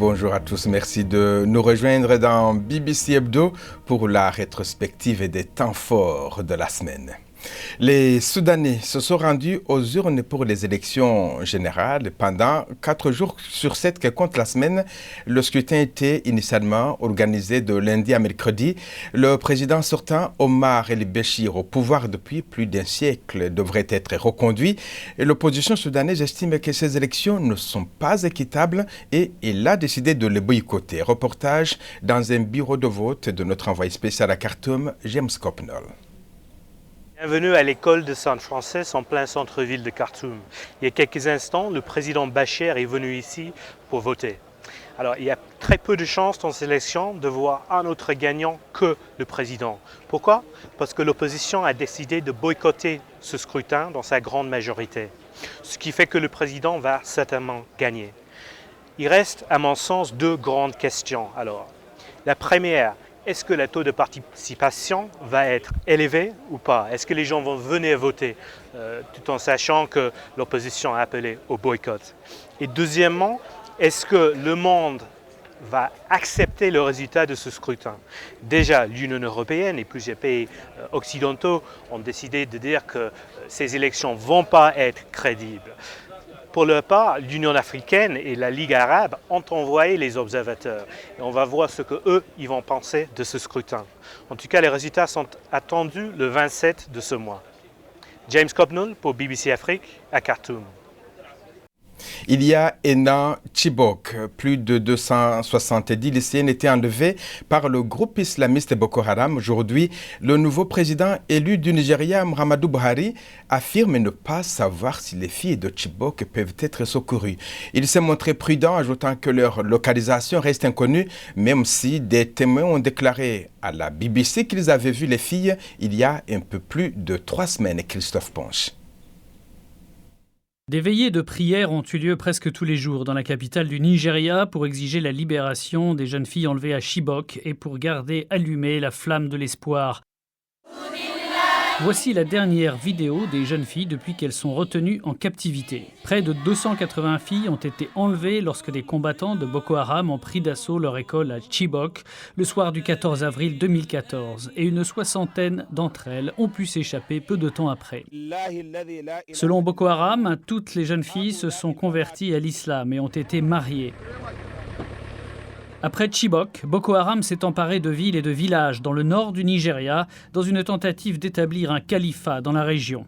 bonjour à tous. Merci de nous rejoindre dans BBC Hebdo pour la rétrospective des temps forts de la semaine. Les Soudanais se sont rendus aux urnes pour les élections générales pendant 4 jours sur 7 que compte la semaine. Le scrutin était initialement organisé de lundi à mercredi. Le président sortant, Omar El-Béchir, au pouvoir depuis plus d'un siècle, devrait être reconduit. Et l'opposition soudanaise estime que ces élections ne sont pas équitables et il a décidé de les boycotter. Reportage dans un bureau de vote de notre envoyé spécial à Khartoum, James Copnall. Bienvenue à l'école de San Francis en plein centre-ville de Khartoum. Il y a quelques instants, le président Bachir est venu ici pour voter. Alors, il y a très peu de chances dans ces élections de voir un autre gagnant que le président. Pourquoi? Parce que l'opposition a décidé de boycotter ce scrutin dans sa grande majorité. Ce qui fait que le président va certainement gagner. Il reste, à mon sens, 2 grandes questions. Alors, la première, est-ce que le taux de participation va être élevé ou pas? Est-ce que les gens vont venir voter tout en sachant que l'opposition a appelé au boycott? Et deuxièmement, est-ce que le monde va accepter le résultat de ce scrutin? Déjà, l'Union européenne et plusieurs pays occidentaux ont décidé de dire que ces élections ne vont pas être crédibles. Pour leur part, l'Union africaine et la Ligue arabe ont envoyé les observateurs. Et on va voir ce qu'eux, ils vont penser de ce scrutin. En tout cas, les résultats sont attendus le 27 de ce mois. James Copnall pour BBC Afrique à Khartoum. Il y a un an, Chibok, plus de 270 lycéens étaient enlevés par le groupe islamiste Boko Haram. Aujourd'hui, le nouveau président élu du Nigeria, Muhammadu Buhari, affirme ne pas savoir si les filles de Chibok peuvent être secourues. Il s'est montré prudent, ajoutant que leur localisation reste inconnue, même si des témoins ont déclaré à la BBC qu'ils avaient vu les filles il y a un peu plus de 3 semaines. Christophe Ponche. Des veillées de prière ont eu lieu presque tous les jours dans la capitale du Nigeria pour exiger la libération des jeunes filles enlevées à Chibok et pour garder allumée la flamme de l'espoir. Voici la dernière vidéo des jeunes filles depuis qu'elles sont retenues en captivité. Près de 280 filles ont été enlevées lorsque des combattants de Boko Haram ont pris d'assaut leur école à Chibok le soir du 14 avril 2014 et une 60aine d'entre elles ont pu s'échapper peu de temps après. Selon Boko Haram, toutes les jeunes filles se sont converties à l'islam et ont été mariées. Après Chibok, Boko Haram s'est emparé de villes et de villages dans le nord du Nigeria dans une tentative d'établir un califat dans la région.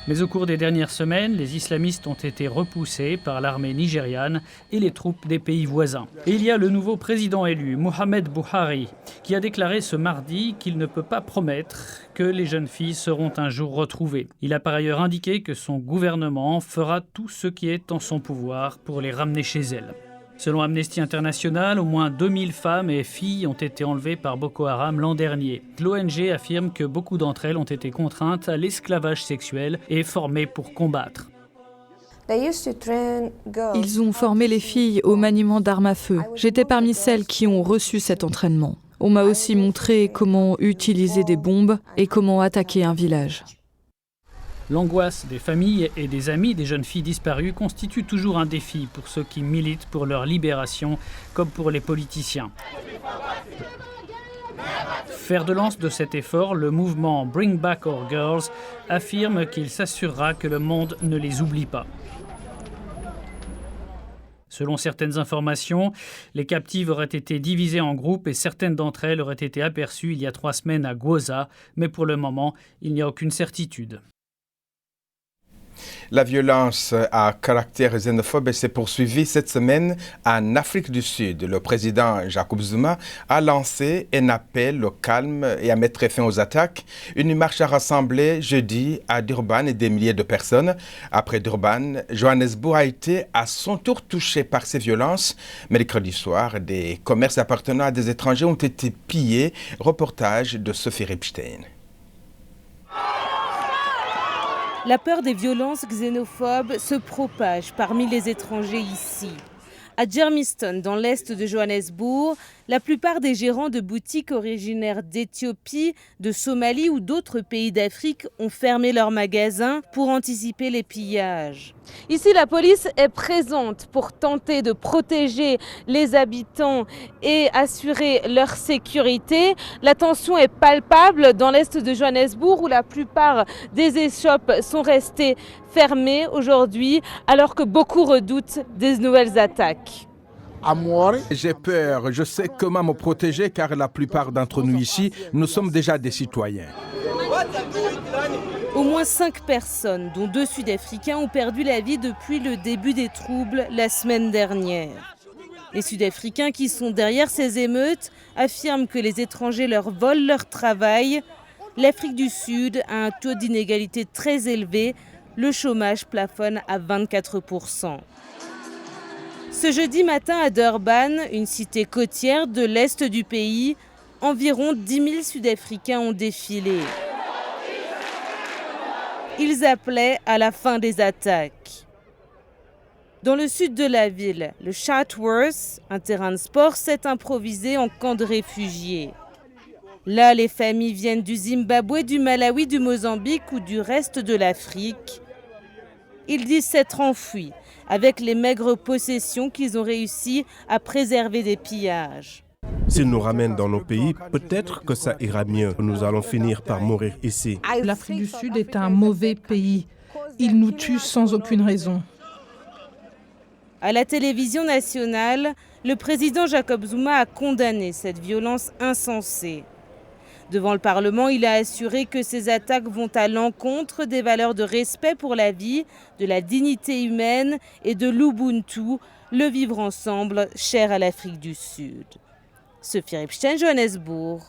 Mais au cours des dernières semaines, les islamistes ont été repoussés par l'armée nigériane et les troupes des pays voisins. Et il y a le nouveau président élu, Muhammadu Buhari, qui a déclaré ce mardi qu'il ne peut pas promettre que les jeunes filles seront un jour retrouvées. Il a par ailleurs indiqué que son gouvernement fera tout ce qui est en son pouvoir pour les ramener chez elles. Selon Amnesty International, au moins 2000 femmes et filles ont été enlevées par Boko Haram l'an dernier. L'ONG affirme que beaucoup d'entre elles ont été contraintes à l'esclavage sexuel et formées pour combattre. Ils ont formé les filles au maniement d'armes à feu. J'étais parmi celles qui ont reçu cet entraînement. On m'a aussi montré comment utiliser des bombes et comment attaquer un village. L'angoisse des familles et des amis des jeunes filles disparues constitue toujours un défi pour ceux qui militent pour leur libération, comme pour les politiciens. Fer de lance de cet effort, le mouvement Bring Back Our Girls affirme qu'il s'assurera que le monde ne les oublie pas. Selon certaines informations, les captives auraient été divisées en groupes et certaines d'entre elles auraient été aperçues il y a 3 semaines à Gwoza, mais pour le moment, il n'y a aucune certitude. La violence à caractère xénophobe s'est poursuivie cette semaine en Afrique du Sud. Le président Jacob Zuma a lancé un appel au calme et à mettre fin aux attaques. Une marche a rassemblé jeudi à Durban des milliers de personnes. Après Durban, Johannesburg a été à son tour touché par ces violences. Mercredi soir, des commerces appartenant à des étrangers ont été pillés. Reportage de Sophie Ripstein. La peur des violences xénophobes se propage parmi les étrangers ici. À Germiston, dans l'est de Johannesburg, la plupart des gérants de boutiques originaires d'Éthiopie, de Somalie ou d'autres pays d'Afrique ont fermé leurs magasins pour anticiper les pillages. Ici, la police est présente pour tenter de protéger les habitants et assurer leur sécurité. La tension est palpable dans l'est de Johannesburg où la plupart des échoppes sont restées fermées aujourd'hui alors que beaucoup redoutent des nouvelles attaques. J'ai peur, je sais comment me protéger car la plupart d'entre nous ici, nous sommes déjà des citoyens. Au moins 5 personnes, dont 2 Sud-Africains, ont perdu la vie depuis le début des troubles la semaine dernière. Les Sud-Africains qui sont derrière ces émeutes affirment que les étrangers leur volent leur travail. L'Afrique du Sud a un taux d'inégalité très élevé. Le chômage plafonne à 24%. Ce jeudi matin à Durban, une cité côtière de l'est du pays, environ 10 000 Sud-Africains ont défilé. Ils appelaient à la fin des attaques. Dans le sud de la ville, le Chatsworth, un terrain de sport, s'est improvisé en camp de réfugiés. Là, les familles viennent du Zimbabwe, du Malawi, du Mozambique ou du reste de l'Afrique. Ils disent s'être enfuis avec les maigres possessions qu'ils ont réussi à préserver des pillages. S'ils nous ramènent dans nos pays, peut-être que ça ira mieux. Nous allons finir par mourir ici. L'Afrique du Sud est un mauvais pays. Il nous tue sans aucune raison. À la télévision nationale, le président Jacob Zuma a condamné cette violence insensée. Devant le Parlement, il a assuré que ces attaques vont à l'encontre des valeurs de respect pour la vie, de la dignité humaine et de l'Ubuntu, le vivre ensemble cher à l'Afrique du Sud. Sophie Ripstein, Johannesburg,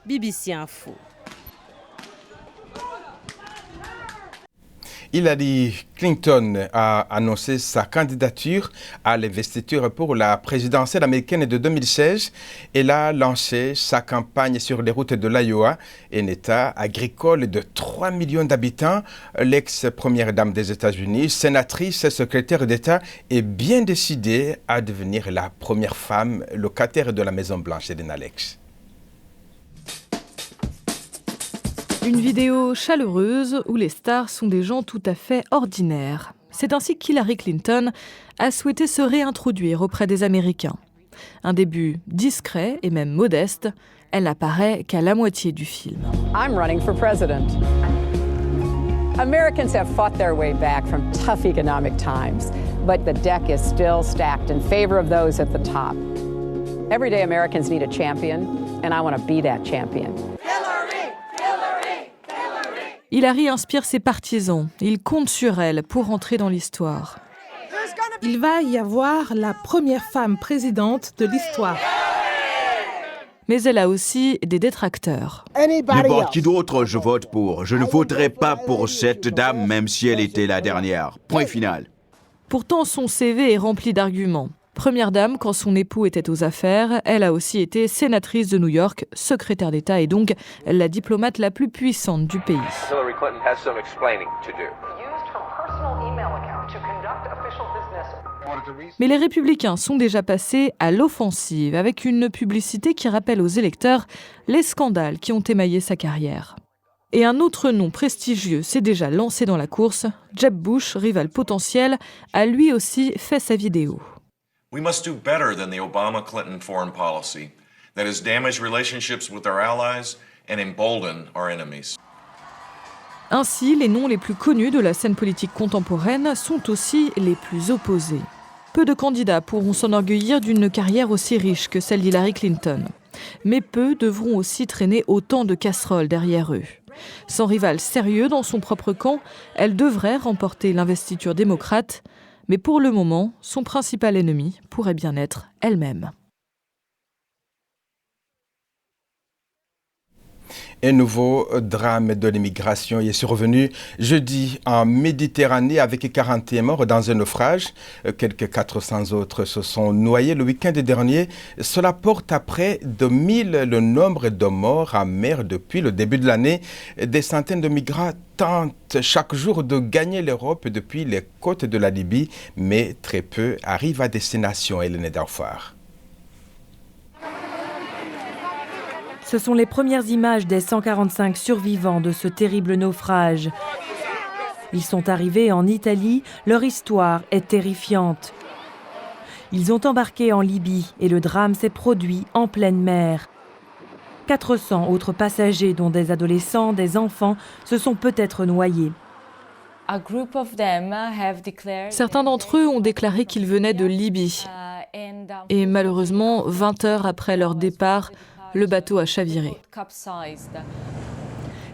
BBC Info. Hillary Clinton a annoncé sa candidature à l'investiture pour la présidentielle américaine de 2016. Elle a lancé sa campagne sur les routes de l'Iowa, un État agricole de 3 millions d'habitants. L'ex-première dame des États-Unis, sénatrice et secrétaire d'État, est bien décidée à devenir la première femme locataire de la Maison-Blanche, Elena Alex. Une vidéo chaleureuse où les stars sont des gens tout à fait ordinaires. C'est ainsi qu'Hillary Clinton a souhaité se réintroduire auprès des Américains. Un début discret et même modeste, elle n'apparaît qu'à la moitié du film. I'm running for president. Americans have fought their way back from tough economic times, but the deck is still stacked in favor of those at the top. Everyday Americans need a champion, and I want to be that champion. Hillary inspire ses partisans. Ils comptent sur elle pour entrer dans l'histoire. Il va y avoir la première femme présidente de l'histoire. Mais elle a aussi des détracteurs. N'importe qui d'autre, je vote pour. Je ne voterai pas pour cette dame, même si elle était la dernière. Point final. Pourtant, son CV est rempli d'arguments. Première dame quand son époux était aux affaires, elle a aussi été sénatrice de New York, secrétaire d'État et donc la diplomate la plus puissante du pays. Hillary Clinton has some explaining to do. Mais les républicains sont déjà passés à l'offensive avec une publicité qui rappelle aux électeurs les scandales qui ont émaillé sa carrière. Et un autre nom prestigieux s'est déjà lancé dans la course. Jeb Bush, rival potentiel, a lui aussi fait sa vidéo. We must do better than the Obama-Clinton foreign policy that has damaged relationships with our allies and emboldened our enemies. Ainsi, les noms les plus connus de la scène politique contemporaine sont aussi les plus opposés. Peu de candidats pourront s'enorgueillir d'une carrière aussi riche que celle d'Hillary Clinton. Mais peu devront aussi traîner autant de casseroles derrière eux. Sans rival sérieux dans son propre camp, elle devrait remporter l'investiture démocrate. Mais pour le moment, son principal ennemi pourrait bien être elle-même. Un nouveau drame de l'immigration est survenu jeudi en Méditerranée avec 41 morts dans un naufrage. Quelques 400 autres se sont noyés le week-end dernier. Cela porte à près de 1000 le nombre de morts en mer depuis le début de l'année. Des centaines de migrants tentent chaque jour de gagner l'Europe depuis les côtes de la Libye, mais très peu arrivent à destination. Hélène Danfard. Ce sont les premières images des 145 survivants de ce terrible naufrage. Ils sont arrivés en Italie, leur histoire est terrifiante. Ils ont embarqué en Libye et le drame s'est produit en pleine mer. 400 autres passagers, dont des adolescents, des enfants, se sont peut-être noyés. Certains d'entre eux ont déclaré qu'ils venaient de Libye. Et malheureusement, 20 heures après leur départ, le bateau a chaviré.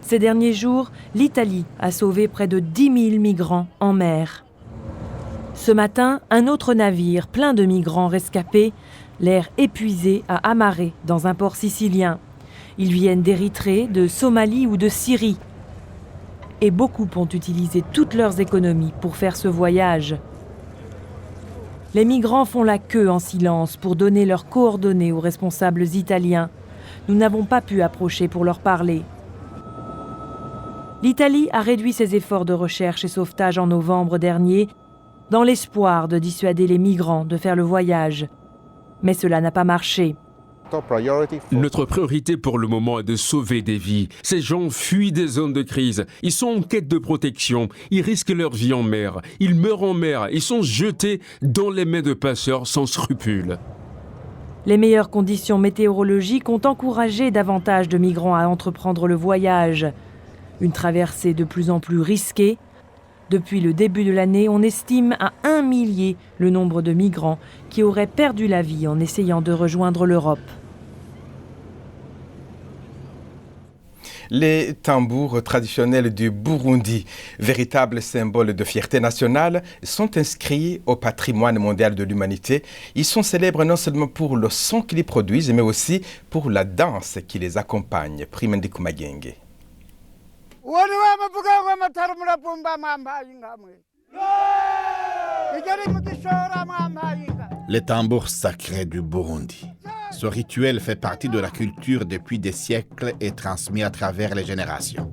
Ces derniers jours, l'Italie a sauvé près de 10 000 migrants en mer. Ce matin, un autre navire plein de migrants rescapés, l'air épuisé, a amarré dans un port sicilien. Ils viennent d'Érythrée, de Somalie ou de Syrie. Et beaucoup ont utilisé toutes leurs économies pour faire ce voyage. Les migrants font la queue en silence pour donner leurs coordonnées aux responsables italiens. Nous n'avons pas pu approcher pour leur parler. L'Italie a réduit ses efforts de recherche et sauvetage en novembre dernier dans l'espoir de dissuader les migrants de faire le voyage. Mais cela n'a pas marché. Notre priorité pour le moment est de sauver des vies. Ces gens fuient des zones de crise. Ils sont en quête de protection. Ils risquent leur vie en mer. Ils meurent en mer. Ils sont jetés dans les mains de passeurs sans scrupules. Les meilleures conditions météorologiques ont encouragé davantage de migrants à entreprendre le voyage. Une traversée de plus en plus risquée. Depuis le début de l'année, on estime à 1 millier le nombre de migrants qui auraient perdu la vie en essayant de rejoindre l'Europe. Les tambours traditionnels du Burundi, véritable symbole de fierté nationale, sont inscrits au patrimoine mondial de l'humanité. Ils sont célèbres non seulement pour le son qu'ils produisent, mais aussi pour la danse qui les accompagne. Primendi Kumagenge. Les tambours sacrés du Burundi. Ce rituel fait partie de la culture depuis des siècles et transmis à travers les générations.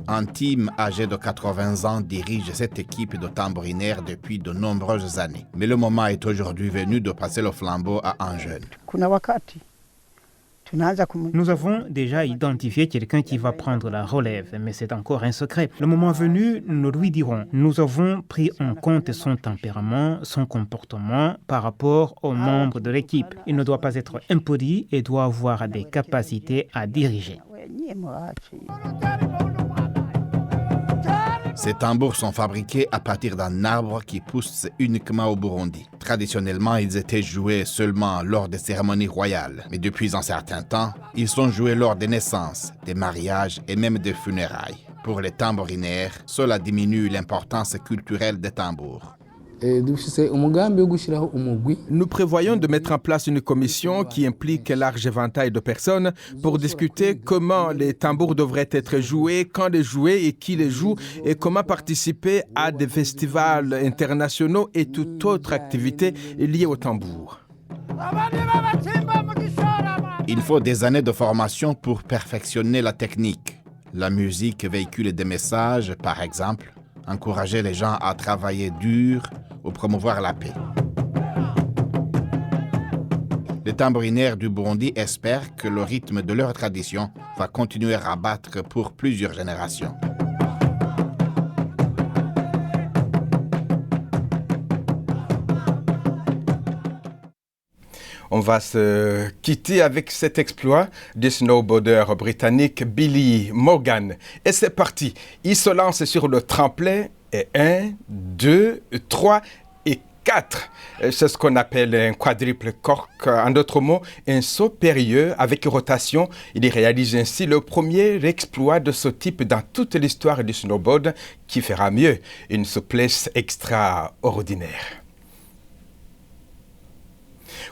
Antime, âgé de 80 ans, dirige cette équipe de tambourinaires depuis de nombreuses années. Mais le moment est aujourd'hui venu de passer le flambeau à un jeune. Nous avons déjà identifié quelqu'un qui va prendre la relève, mais c'est encore un secret. Le moment venu, nous lui dirons. Nous avons pris en compte son tempérament, son comportement par rapport aux membres de l'équipe. Il ne doit pas être impoli et doit avoir des capacités à diriger. Ces tambours sont fabriqués à partir d'un arbre qui pousse uniquement au Burundi. Traditionnellement, ils étaient joués seulement lors des cérémonies royales. Mais depuis un certain temps, ils sont joués lors des naissances, des mariages et même des funérailles. Pour les tambourinaires, cela diminue l'importance culturelle des tambours. Nous prévoyons de mettre en place une commission qui implique un large éventail de personnes pour discuter comment les tambours devraient être joués, quand les jouer et qui les joue et comment participer à des festivals internationaux et toute autre activité liée au tambour. Il faut des années de formation pour perfectionner la technique. La musique véhicule des messages, par exemple, encourager les gens à travailler dur ou promouvoir la paix. Les tambourinaires du Burundi espèrent que le rythme de leur tradition va continuer à battre pour plusieurs générations. On va se quitter avec cet exploit du snowboarder britannique Billy Morgan. Et c'est parti. Il se lance sur le tremplin et 1, 2, 3 et 4. C'est ce qu'on appelle un quadruple cork. En d'autres mots, un saut périlleux avec rotation. Il réalise ainsi le premier exploit de ce type dans toute l'histoire du snowboard qui fera mieux. Une souplesse extraordinaire.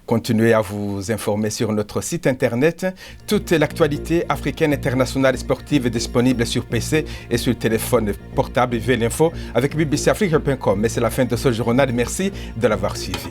Continuez à vous informer sur notre site internet. Toute l'actualité africaine, internationale et sportive est disponible sur PC et sur téléphone portable. Vivez l'info avec bbcafrica.com. Mais c'est la fin de ce journal. Merci de l'avoir suivi.